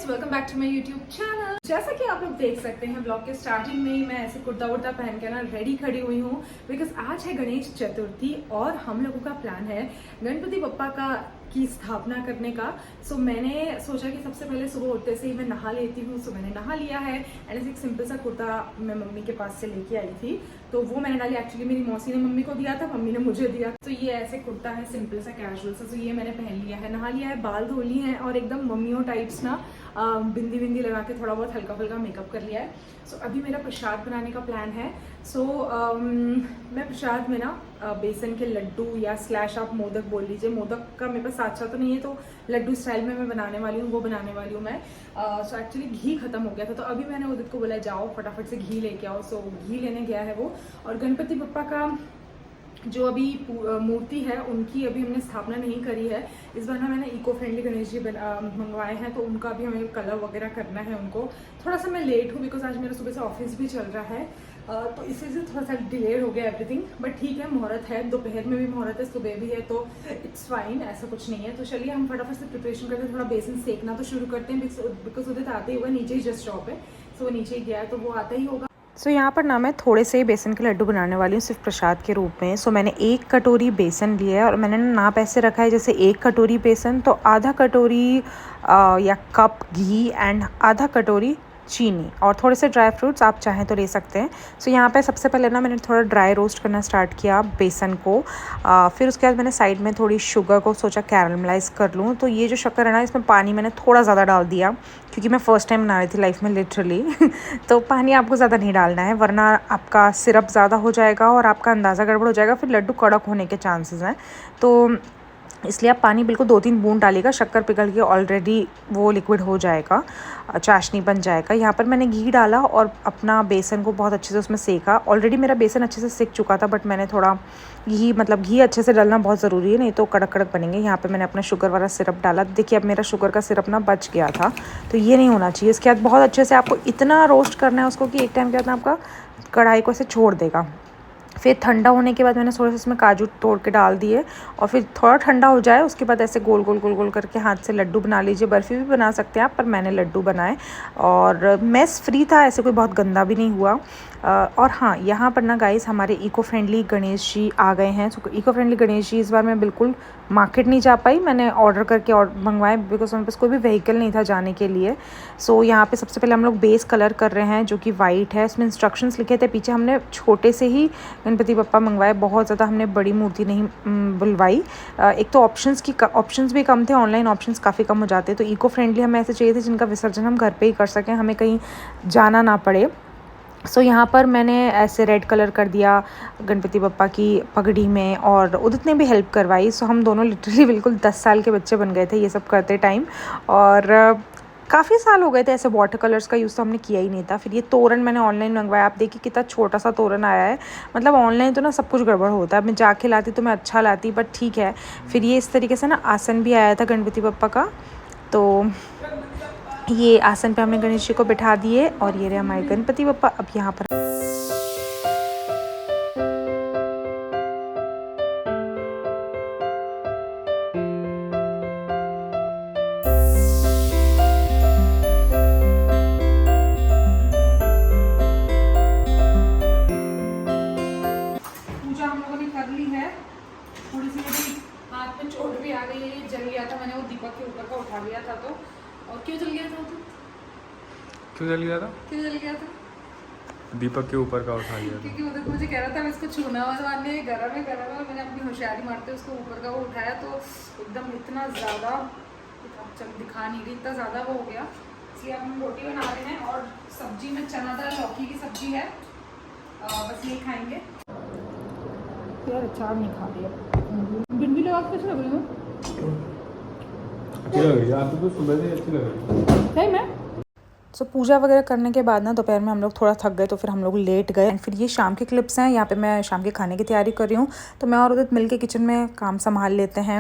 Welcome back to my YouTube channel. जैसा कि आप लोग देख सकते हैं ब्लॉग के स्टार्टिंग में ही मैं ऐसे कुर्ता वुर्ता पहन के ना रेडी खड़ी हुई हूँ बिकॉज आज है गणेश चतुर्थी और हम लोगों का प्लान है गणपति बप्पा का की स्थापना करने का। सो मैंने सोचा कि सबसे पहले सुबह उठते से ही मैं नहा लेती हूँ। सो मैंने नहा लिया है एंड ऐसे एक सिंपल सा कुर्ता मैं मम्मी के पास से लेके आई थी तो वो मैंने डाली। एक्चुअली मेरी मौसी ने मम्मी को दिया था, मम्मी ने मुझे दिया। तो ये ऐसे कुर्ता है सिंपल सा कैजुअल सा। तो ये मैंने पहन लिया है, नहा लिया है, बाल धो लिए हैं और एकदम मम्मियों टाइप्स ना बिंदी बिंदी लगा के थोड़ा बहुत हल्का फुल्का मेकअप कर लिया है। सो अभी मेरा प्रसाद बनाने का प्लान है। सो मैं प्रसाद में ना बेसन के लड्डू या स्लैश आप मोदक बोल लीजिए, मोदक का मेरे पास साचा तो नहीं है तो लड्डू स्टाइल में मैं बनाने वाली हूँ, वो बनाने वाली हूँ मैं। सो एक्चुअली घी खत्म हो गया था तो अभी मैंने उदित को बोला जाओ फटाफट से घी लेके आओ। सो घी लेने गया है वो। और गणपति बप्पा का जो अभी मूर्ति है उनकी अभी हमने स्थापना नहीं करी है। इस बार ना मैंने इको फ्रेंडली गणेश जी मंगवाए हैं तो उनका भी हमें कलर वगैरह करना है उनको। थोड़ा सा मैं लेट हूँ बिकॉज आज मेरा सुबह से ऑफिस भी चल रहा है तो इसी से थोड़ा सा डिले हो गया एवरीथिंग। बट ठीक है, मुहूर्त है, दोपहर में भी मुहूर्त है, सुबह भी है तो इट्स फाइन, ऐसा कुछ नहीं है। तो चलिए हम फटाफट से प्रिपरेशन करते हैं। थोड़ा बेसन सेकना तो शुरू करते हैं बिकॉज उधर आते ही होगा, नीचे ही जस्ट शॉप है सो वो नीचे ही गया है तो वो आता ही होगा। सो यहाँ पर ना मैं थोड़े से बेसन के लड्डू बनाने वाली हूँ सिर्फ प्रसाद के रूप में। सो मैंने 1 कटोरी बेसन लिया है और मैंने नाप ऐसे रखा है जैसे 1 कटोरी बेसन तो आधा कटोरी या कप घी एंड आधा कटोरी चीनी और थोड़े से ड्राई फ्रूट्स आप चाहें तो ले सकते हैं। सो यहाँ पे सबसे पहले ना मैंने थोड़ा ड्राई रोस्ट करना स्टार्ट किया बेसन को। फिर उसके बाद मैंने साइड में थोड़ी शुगर को सोचा कैरमलाइज़ कर लूँ। तो ये जो शक्कर है ना इसमें पानी मैंने थोड़ा ज़्यादा डाल दिया क्योंकि मैं फ़र्स्ट टाइम बना रही थी लाइफ में लिटरली तो पानी आपको ज़्यादा नहीं डालना है वरना आपका सिरप ज़्यादा हो जाएगा और आपका अंदाज़ा गड़बड़ हो जाएगा, फिर लड्डू कड़क होने के चांसेस हैं। तो इसलिए आप पानी बिल्कुल 2-3 बूंद डालिएगा, शक्कर पिघल के ऑलरेडी वो लिक्विड हो जाएगा, चाशनी बन जाएगा। यहाँ पर मैंने घी डाला और अपना बेसन को बहुत अच्छे से उसमें सेका। ऑलरेडी मेरा बेसन अच्छे से सिक चुका था बट मैंने थोड़ा घी अच्छे से डालना बहुत ज़रूरी है, नहीं तो कड़क कड़क बनेंगे। यहाँ पे मैंने अपना शुगर वाला सिरप डाला। देखिए अब मेरा शुगर का सिरप ना बच गया था तो ये नहीं होना चाहिए। इसके बाद बहुत अच्छे से आपको इतना रोस्ट करना है उसको कि एक टाइम के बाद आपका कढ़ाई को ऐसे छोड़ देगा। फिर ठंडा होने के बाद मैंने थोड़े से इसमें काजू तोड़ के डाल दिए और फिर थोड़ा ठंडा हो जाए उसके बाद ऐसे गोल गोल गोल गोल करके हाथ से लड्डू बना लीजिए। बर्फ़ी भी बना सकते हैं आप पर मैंने लड्डू बनाए और मेस फ्री था, ऐसे कोई बहुत गंदा भी नहीं हुआ। और हाँ, यहाँ पर ना गाइस हमारे इको फ्रेंडली गणेश जी आ गए हैं। सो इको फ्रेंडली गणेश जी इस बार मैं बिल्कुल मार्केट नहीं जा पाई, मैंने ऑर्डर करके मंगवाए बिकॉज हमारे पास कोई भी व्हीकल नहीं था जाने के लिए। सो यहाँ पे सबसे पहले हम लोग बेस कलर कर रहे हैं जो कि वाइट है। इसमें इंस्ट्रक्शंस लिखे थे पीछे। हमने छोटे से ही गणपति बप्पा मंगवाए, बहुत ज़्यादा हमने बड़ी मूर्ति नहीं बुलवाई। एक तो ऑप्शंस भी कम थे, ऑनलाइन ऑप्शंस काफ़ी कम हो जाते। तो इको फ्रेंडली हमें ऐसे चाहिए थे जिनका विसर्जन हम घर पे ही कर सकें, हमें कहीं जाना ना पड़े। सो यहाँ पर मैंने ऐसे रेड कलर कर दिया गणपति बप्पा की पगड़ी में और उदित ने भी हेल्प करवाई। सो हम दोनों लिटरली बिल्कुल 10 साल के बच्चे बन गए थे ये सब करते टाइम। और काफ़ी साल हो गए थे ऐसे वाटर कलर्स का यूज़ तो हमने किया ही नहीं था। फिर ये तोरण मैंने ऑनलाइन मंगवाया। आप देखिए कितना छोटा सा तोरण आया है। मतलब ऑनलाइन तो ना सब कुछ गड़बड़ होता है, मैं जाके लाती तो मैं अच्छा लाती बट ठीक है। फिर ये इस तरीके से ना आसन भी आया था गणपति बप्पा का। तो ये आसन पे हमने गणेश जी को बिठा दिए और ये रहे हमारे गणपति बप्पा। अब यहाँ पर पूजा हम लोगों ने कर ली है। थोड़ी सी मेरी हाथ में चोट भी आ गई है, जल गया था, मैंने वो दीपक के ऊपर का उठा लिया था तो। और क्यों जल गया था? क्यों जल गया था? क्यों जल गया था? दीपक के ऊपर का उठा लिया था क्योंकि उधर मुझे कह रहा था मैं इसको छूना वाने गरम है मैंने अपनी होशियारी मारते उसको ऊपर का वो उठाया तो एकदम इतना ज़्यादा चल दिखा नहीं रही, इतना ज़्यादा वो हो गया। इसलिए अब हम रोटी बना रहे हैं और सब्जी में चना दाल लौकी की सब्जी है, बस ये खाएंगे। यार अचार नहीं खा लिया। भिंडी लगा के कैसे लग रही हूँ? अच्छी लग रही है, आप तो सुबह से अच्छी लग रही है। सही में सो पूजा वगैरह करने के बाद ना दोपहर में हम लोग थोड़ा थक गए तो फिर हम लोग लेट गए। एंड फिर ये शाम के क्लिप्स हैं। यहाँ पे मैं शाम के खाने की तैयारी कर रही हूँ। तो मैं और उदित मिल के किचन में काम संभाल लेते हैं।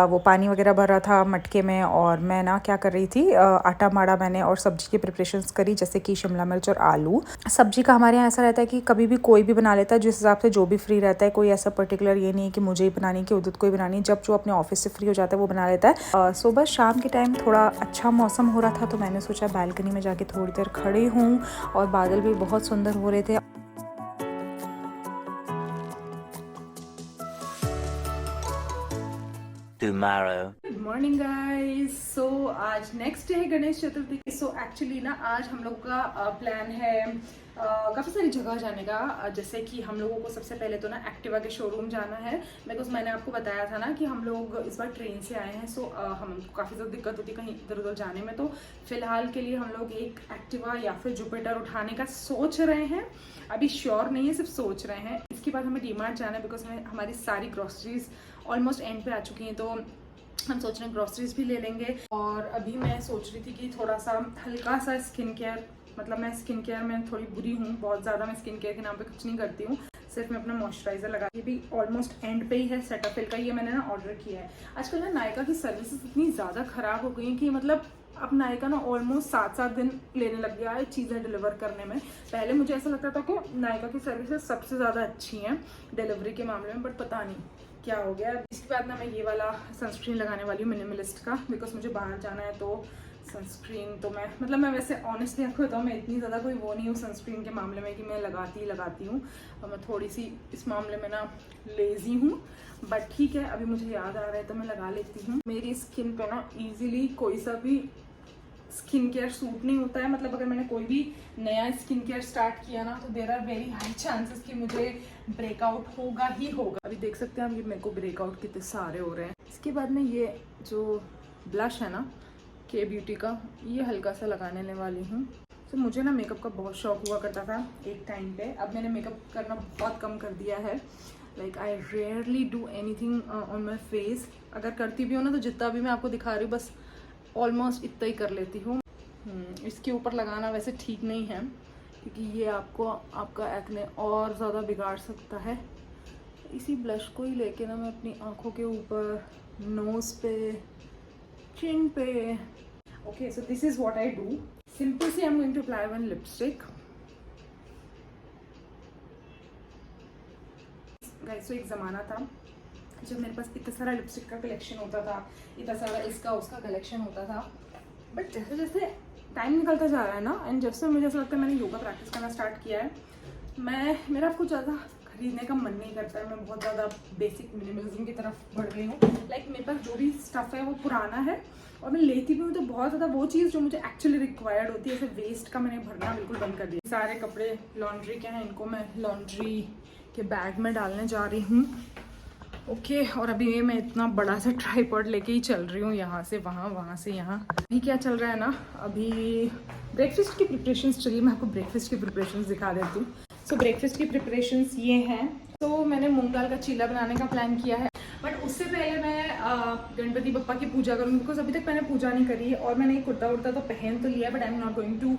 वो पानी वगैरह भर रहा था मटके में और मैं ना क्या कर रही थी, आटा माड़ा मैंने और सब्जी की प्रिपरेशंस करी, जैसे कि शिमला मिर्च और आलू। सब्जी का हमारे यहाँ ऐसा रहता है कि कभी भी कोई भी बना लेता है, जिस हिसाब से जो भी फ्री रहता है। कोई ऐसा पर्टिकुलर ये नहीं है कि मुझे ही बनानी कि उदित को ही बनानी, जब जो अपने ऑफिस से फ्री हो जाता है वो बना लेता है। सुबह शाम के टाइम थोड़ा अच्छा मौसम हो रहा था तो मैंने सोचा बालकनी में जाके थोड़ी देर खड़ी हूँ और बादल भी बहुत सुंदर हो रहे थे। Good morning guys. सो आज नेक्स्ट डे है गणेश चतुर्थी। सो एक्चुअली ना आज हम लोग का प्लान है काफ़ी सारी जगह जाने का। जैसे कि हम लोगों को सबसे पहले तो ना एक्टिवा के शोरूम जाना है, बिकॉज मैंने आपको बताया था ना कि हम लोग इस बार ट्रेन से आए हैं। सो हमको काफ़ी ज़्यादा दिक्कत होती है कहीं इधर उधर जाने में। तो फिलहाल के लिए हम लोग एक एक्टिवा या फिर जुपिटर उठाने का सोच रहे हैं। अभी श्योर नहीं है, सिर्फ सोच रहे हैं। इसके बाद हमें डीमार्ट जाना है, बिकॉज हमारी सारी ग्रॉसरीज ऑलमोस्ट एंड पे आ चुकी हैं। तो हम सोच रहे हैं ग्रॉसरीज भी ले लेंगे। और अभी मैं सोच रही थी कि थोड़ा सा हल्का सा स्किन केयर, मतलब मैं स्किन केयर में थोड़ी बुरी हूँ, बहुत ज़्यादा मैं स्किन केयर के नाम पे कुछ नहीं करती हूँ। सिर्फ मैं अपना मॉइस्चराइजर लगा, ये भी ऑलमोस्ट एंड पे ही है। सेटाफिल का ये मैंने ना ऑर्डर किया है। आजकल ना नायका की सर्विसेज इतनी ज़्यादा ख़राब हो गई हैं कि मतलब अब नायका ना ऑलमोस्ट 7-7 दिन लेने लग गया है चीज़ें डिलीवर करने में। पहले मुझे ऐसा लगता था कि नायका की सर्विसेज सबसे ज़्यादा अच्छी हैं डिलीवरी के मामले में, बट पता नहीं क्या हो गया। इसके बाद ना मैं ये वाला सनस्क्रीन लगाने वाली हूँ मिनिमलिस्ट का, बिकॉज मुझे बाहर जाना है। तो सनस्क्रीन तो मैं वैसे ऑनेस्टली आपको बताऊँ, मैं इतनी ज़्यादा कोई वो नहीं हूँ सनस्क्रीन के मामले में कि मैं लगाती हूँ। और मैं थोड़ी सी इस मामले में ना लेज़ी हूँ, बट ठीक है अभी मुझे याद आ रहा है तो मैं लगा लेती हूँ। मेरी स्किन पे ना ईजिली कोई सा भी स्किन केयर सूट नहीं होता है। मतलब अगर मैंने कोई भी नया स्किन केयर स्टार्ट किया ना तो there are very high chances कि मुझे ब्रेकआउट होगा ही होगा। अभी देख सकते हैं आप, ये मेरे को ब्रेकआउट कितने सारे हो रहे हैं। इसके बाद में ये जो ब्लश है ना के ब्यूटी का, ये हल्का सा लगाने वाली हूँ। तो मुझे ना मेकअप का बहुत शौक हुआ करता था एक टाइम पे। अब मैंने मेकअप करना बहुत कम कर दिया है। Like I rarely do anything on my face. अगर करती भी हूँ ना तो जितना भी मैं आपको दिखा रही हूँ बस ऑलमोस्ट इतना ही कर लेती हूँ। इसके ऊपर लगाना वैसे ठीक नहीं है, क्योंकि ये आपको आपका एक्ने और ज़्यादा बिगाड़ सकता है। इसी ब्लश को ही लेके ना मैं अपनी आँखों के ऊपर, नोज़ पे, चिन पे। Okay, so this is what I do. Simple see I am going to apply one lipstick. Guys, तो एक ज़माना था जब मेरे पास इतना सारा लिपस्टिक का कलेक्शन होता था, इतना सारा इसका उसका कलेक्शन होता था। बट जैसे जैसे टाइम निकलता जा रहा है ना, एंड जब से मुझे ऐसा लगता है मैंने योगा प्रैक्टिस करना स्टार्ट किया है, मेरा कुछ ज़्यादा खरीदने का मन नहीं करता है। मैं बहुत ज़्यादा बेसिक मिनिमलिज्म की तरफ बढ़ गई हूँ। लाइक मेरे पास जो भी स्टफ़ है वो पुराना है, और मैं लेती भी हूँ तो बहुत ज़्यादा वो चीज़ जो मुझे एक्चुअली रिक्वायर्ड होती है, ऐसे वेस्ट का मैंने भरना बिल्कुल बंद कर दिया। सारे कपड़े लॉन्ड्री के हैं, इनको मैं लॉन्ड्री के बैग में डालने जा रही हूँ। ओके, और अभी मैं इतना बड़ा सा ट्राइपॉड लेके ही चल रही हूँ, यहाँ से वहाँ, वहाँ से यहाँ। अभी क्या चल रहा है ना, अभी ब्रेकफास्ट की प्रिपरेशंस चलिए मैं आपको ब्रेकफास्ट की प्रिपरेशंस दिखा देती हूँ। सो ब्रेकफास्ट की प्रिपरेशंस ये हैं। तो मैंने मूंग दाल का चीला बनाने का प्लान किया है, बट उससे पहले मैं गणपति बप्पा की पूजा करूँगी, बिकॉज अभी तक मैंने पूजा नहीं करी है। और मैंने एक कुर्ता उर्ता तो पहन तो लिया, but I am not going to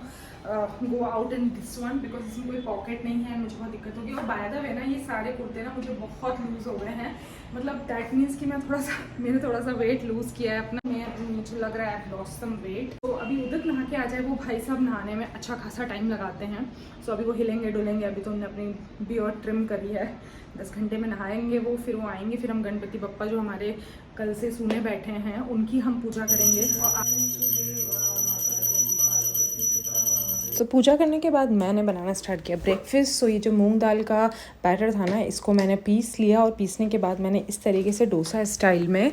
go out in this one, because इसमें कोई पॉकेट नहीं है, मुझे बहुत दिक्कत होगी। और बाय द वे ना ये सारे कुर्ते ना मुझे बहुत लूज़ हो गए हैं। मतलब दैट मीन्स कि मैंने थोड़ा सा वेट लूज़ किया है अपना। मुझे लग रहा है आई लॉस्ट सम वेट। तो अभी उधर नहा के आ जाए, वो भाई साहब नहाने में अच्छा खासा टाइम लगाते हैं। सो अभी वो हिलेंगे डुलेंगे। अभी तो उन्होंने अपनी बियर्ड ट्रिम करी है, 10 घंटे में नहाएंगे वो, फिर वो आएंगे, फिर हम गणपति बप्पा जो हमारे कल से सुने बैठे हैं उनकी हम पूजा करेंगे। तो पूजा करने के बाद मैंने बनाना स्टार्ट किया ब्रेकफास्ट। सो ये जो मूंग दाल का बैटर था ना, इसको मैंने पीस लिया, और पीसने के बाद मैंने इस तरीके से डोसा स्टाइल में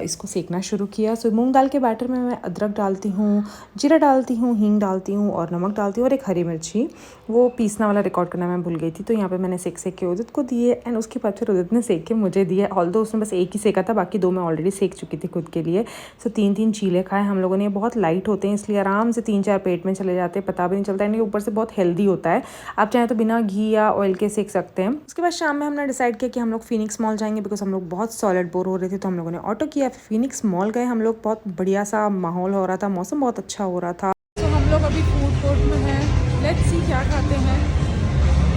इसको सेकना शुरू किया। सो मूंग दाल के बैटर में मैं अदरक डालती हूँ, जीरा डालती हूँ, हींग डालती हूँ और नमक डालती हूँ, और एक हरी मिर्ची। वो पीसना वाला रिकॉर्ड करना मैं भूल गई थी, तो यहाँ पे मैंने सेक के उदित को दिए, एंड उसके बाद फिर उदित ने सेक के मुझे दिए। ऑल्दो उसने बस एक ही सेका था, बाकी 2 मैं ऑलरेडी सेक चुकी थी खुद के लिए। सो 3-3 चीले खाए हम लोगों ने। बहुत लाइट होते हैं, इसलिए आराम से 3-4 पेट में चले जाते हैं, पता भी नहीं चलता है। ऊपर से बहुत हेल्दी होता है। आप चाहें तो बिना घी या ऑयल के सेक सकते हैं। उसके बाद शाम में हमने डिसाइड किया कि हम लोग फीनिक्स मॉल जाएंगे, बिकॉज हम लोग बहुत सॉलिड बोर हो रहे थे। तो हम लोगों ने ऑटो किया, फिर फीनिक्स मॉल गए हम लोग। बहुत बढ़िया सा माहौल हो रहा था, मौसम बहुत अच्छा हो रहा था। तो हम लोग लोग अभी फूड कोर्ट में हैं, लेट्स सी क्या खाते हैं।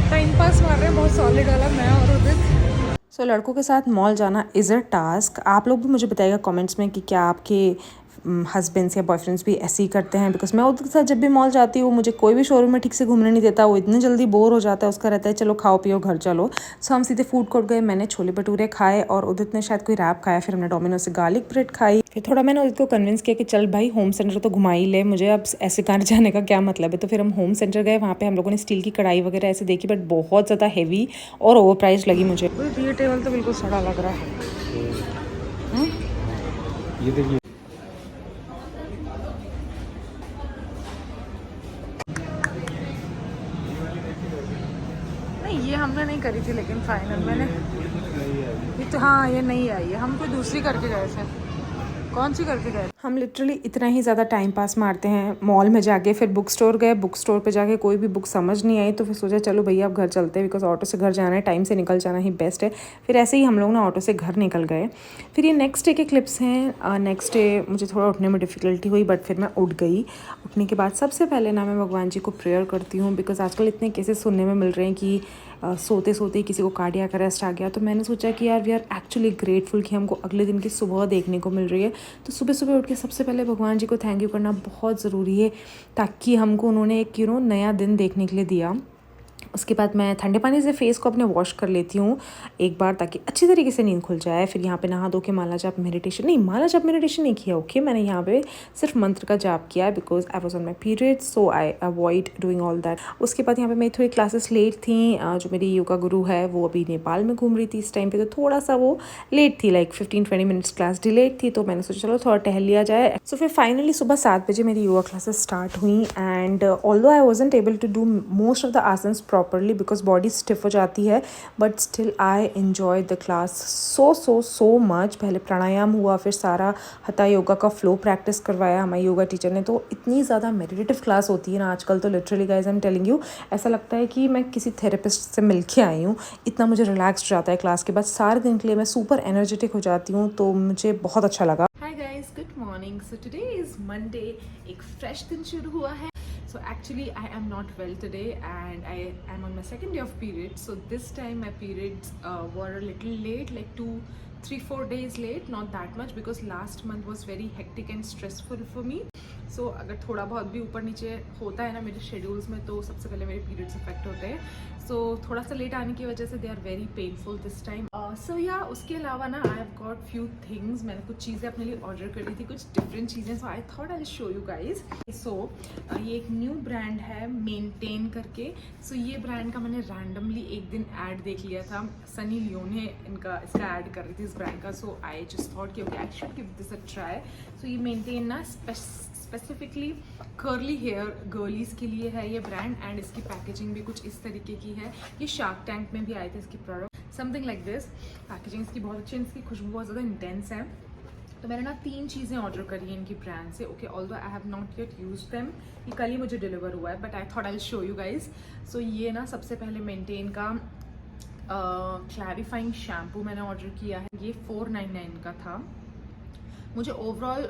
टाइम पास मार रहे हैं बहुत सॉलिड वाला, मैं और उदित। सो लड़कों के साथ मॉल जाना इज़ अ टास्क। आप लोग भी मुझे बताइएगा कमेंट्स में कि क्या आपके हस्बैंड्स या बॉयफ्रेंड्स भी ऐसे ही करते हैं। बिकॉज मैं उनके साथ जब भी मॉल जाती हूँ मुझे कोई भी शोरूम में ठीक से घूमने नहीं देता, वो इतनी जल्दी बोर हो जाता है, उसका रहता है चलो खाओ पियो घर चलो। सो हम सीधे फूड कोर्ट गए, मैंने छोले भटूरे खाए और उदित ने शायद कोई रैप खाया, फिर हमने डोमिनोज से गार्लिक ब्रेड खाई। फिर थोड़ा मैंने उदित को कन्विंस किया कि चल भाई होम सेंटर तो घुमा ही ले, मुझे अब ऐसे कहाँ जाने का क्या मतलब है। तो फिर हम होम सेंटर गए, वहाँ पे हम लोगों ने स्टील की कढ़ाई वगैरह ऐसे देखी, बट बहुत ज़्यादा हैवी और ओवर प्राइस लगी मुझे। ये टेबल तो बिल्कुल सड़ा लग रहा है। ये देखिए, नहीं ये हमने नहीं करी थी, लेकिन फाइनल मैंने ये तो, हाँ ये नहीं आई है, हम कोई दूसरी करके गए थे। कौन सी करके गए? हम लिटरली इतना ही ज़्यादा टाइम पास मारते हैं मॉल में जाके। फिर बुक स्टोर गए, बुक स्टोर पे जाके कोई भी बुक समझ नहीं आई, तो फिर सोचा चलो भैया अब घर चलते हैं, बिकॉज ऑटो से घर जाना है, टाइम से निकल जाना ही बेस्ट है। फिर ऐसे ही हम लोग ना ऑटो से घर निकल गए। फिर ये नेक्स्ट डे के क्लिप्स हैं। नेक्स्ट डे मुझे थोड़ा उठने में डिफ़िकल्टी हुई, बट फिर मैं उठ गई। उठने के बाद सबसे पहले ना मैं भगवान जी को प्रेयर करती हूँ, बिकॉज आजकल इतने केसेस सुनने में मिल रहे हैं कि सोते सोते किसी को कार्डियक अरेस्ट आ गया। तो मैंने सोचा कि यार वी आर एक्चुअली ग्रेटफुल कि हमको अगले दिन की सुबह देखने को मिल रही है। तो सुबह सुबह उठ के सबसे पहले भगवान जी को थैंक यू करना बहुत ज़रूरी है, ताकि हमको उन्होंने एक नया दिन देखने के लिए दिया। उसके बाद मैं ठंडे पानी से फेस को अपने वॉश कर लेती हूँ एक बार, ताकि अच्छी तरीके से नींद खुल जाए। फिर यहाँ पे नहा धो के माला जाप मेडिटेशन नहीं किया, ओके मैंने यहाँ पे सिर्फ मंत्र का जाप किया, because I was on my period, so I avoid doing all that. उसके बाद यहाँ पे मेरी थोड़ी क्लासेस लेट थी। जो मेरी योगा गुरु है वो अभी नेपाल में घूम रही थी इस टाइम पे, तो थोड़ा सा वो लेट थी, लाइक 15-20 मिनट्स क्लास डिलेड थी। तो मैंने सोचा चलो थोड़ा टहल लिया जाए। सो फिर फाइनली सुबह 7 बजे मेरी योगा क्लासेस स्टार्ट हुई, and although I wasn't able to do most of the asans properly because body stiff हो जाती है, but still I enjoy the class so much. पहले प्राणायाम हुआ, फिर सारा हथा योगा का फ्लो प्रैक्टिस करवाया हमारे योगा टीचर ने। तो इतनी ज़्यादा मेडिटेटिव क्लास होती है ना आजकल, तो literally guys I am telling you, ऐसा लगता है कि मैं किसी थेरेपिस्ट से मिल के आई हूँ। इतना मुझे रिलैक्स जाता है क्लास के बाद, सारे दिन के लिए मैं सुपर एनर्जेटिक हो जाती हूँ, तो मुझे बहुत अच्छा लगा। Hi guys, good morning. So today is Monday, एक फ्रेश दिन शुरू हुआ है। So actually I am not well today and I am on my second day of period. So this time my periods were a little late, like 2-3-4 days late, not that much because last month was very hectic and stressful for me. So अगर थोड़ा बहुत भी ऊपर नीचे होता है ना मेरे शेड्यूल्स में, तो सबसे पहले मेरे पीरियड्स इफेक्ट होते हैं। सो थोड़ा सा लेट आने की वजह से they are very painful this time. So या उसके अलावा ना I have got few things, मैंने कुछ चीज़ें अपने लिए ऑर्डर करी थी, कुछ डिफरेंट चीज़ें। So I thought I will show you guys. So ये एक न्यू ब्रांड है मेंटेन करके। सो ये ब्रांड का मैंने रैंडमली एक दिन ऐड देख लिया था, सनी लियोन है इसका ऐड कर रही थी इस ब्रांड का। सो आई जस्ट थॉट कि okay I should give this a try. So ये मेंटेन ना स्पेसिफिकली कर्ली हेयर गर्लीज के लिए है ये ब्रांड, एंड इसकी पैकेजिंग भी कुछ इस तरीके की है। ये शार्क टैंक में भी आए थे इसकी product, something like this. Packaging इसकी बहुत अच्छी है, इसकी खुशबू बहुत ज़्यादा इंटेंस है। तो मैंने ना 3 चीज़ें ऑर्डर करी हैं इनकी ब्रांड से, okay although I have not yet used them, ये कल ही मुझे डिलीवर हुआ है, but I thought I will show you guys. So ये ना सबसे पहले मेंटेन का क्लैरिफाइंग शैम्पू मैंने ऑर्डर किया है, ये 499 का था। मुझे ओवरऑल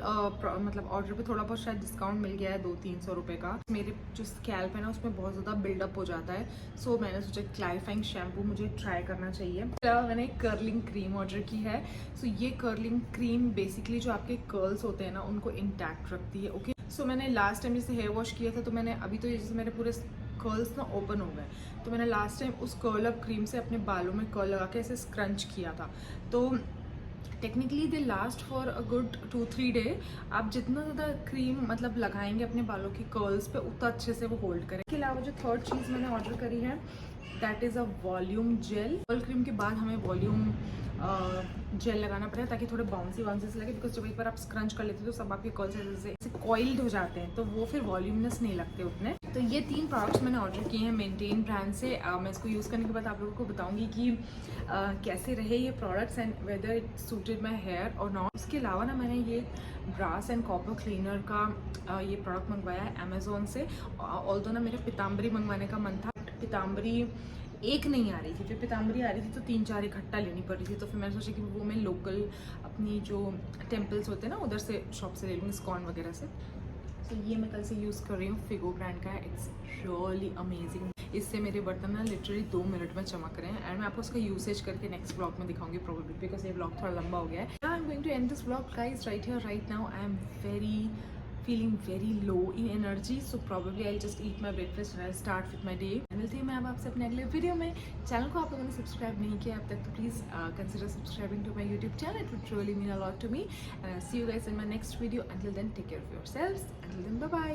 मतलब ऑर्डर पे थोड़ा बहुत शायद डिस्काउंट मिल गया है, 200-300 रुपये का। मेरे जो स्कैल्प है ना उसमें बहुत ज़्यादा बिल्डअप हो जाता है, सो मैंने सोचा क्लैरिफाइंग शैम्पू मुझे ट्राई करना चाहिए। मैंने एक कर्लिंग क्रीम ऑर्डर की है। सो ये कर्लिंग क्रीम बेसिकली जो आपके कर्ल्स होते हैं ना उनको इंटैक्ट रखती है, ओके। सो मैंने लास्ट टाइम जैसे हेयर वॉश किया था, तो मैंने अभी तो जैसे मेरे पूरे कर्ल्स ना ओपन हो गए, तो मैंने लास्ट टाइम उस कर्ल अप क्रीम से अपने बालों में कर्ल लगा के ऐसे स्क्रंच किया था। तो technically they last for a good 2-3 day. आप जितना ज़्यादा क्रीम मतलब लगाएंगे अपने बालों की कर्ल्स पे, उतना अच्छे से वो होल्ड करें। इसके अलावा जो थर्ड चीज़ मैंने ऑर्डर करी है that is a volume gel. Curl cream के बाद हमें वॉल्यूम जेल लगाना पड़ेगा ताकि थोड़े बाउंसी से लगे, बिकॉज जब एक बार आप स्क्रंच कर लेते हो तो सब आपके कर्ल्स ऐसे कॉइल्ड हो जाते हैं, तो वो फिर वॉल्यूमनेस नहीं लगते उतने। तो ये 3 प्रोडक्ट्स मैंने ऑर्डर किए हैं मेंटेन ब्रांड से। मैं इसको यूज़ करने के बाद आप लोगों को बताऊंगी कि कैसे रहे ये products and whether it suited my hair और नॉट। उसके अलावा ना मैंने ये ब्रास एंड कॉपर क्लीनर का ये प्रोडक्ट मंगवाया है अमेजोन से। ऑल्दो ना मेरा पीताम्बरी मंगवाने का मन था, पीताम्बरी एक नहीं आ रही थी, फिर पीताम्बरी आ रही थी तो 3-4 इकट्ठा लेनी पड़ रही थी। तो फिर मैंने सोचा कि वो मैं लोकल अपनी जो टेम्पल्स होते हैं ना उधर से शॉप से ले लूँगी, इस्कॉन वगैरह से। सो ये मैं कल से यूज़ कर रही हूँ, फिगो ब्रांड का है। It's really amazing. इससे मेरे बर्तन ना लिटरली 2 मिनट में चमक रहे हैं एंड मैं आपको उसका यूसेज करके नेक्स्ट ब्लॉग में दिखाऊंगी प्रोबेबली, बिकॉज ये ब्लॉग थोड़ा लंबा हो गया है। I am going to end this blog guys right here right now. I am feeling very low in energy, so probably I'll just eat my breakfast and I'll start with my day। मिलती हूँ मैं अब आपसे अपने अगले video में। Channel को आप लोगों ने सब्सक्राइब नहीं किया अब तक तो please consider subscribing to my YouTube channel, it would really mean a lot to me, and I'll see you guys in my next video. Until then, take care of yourselves. Until then, bye bye।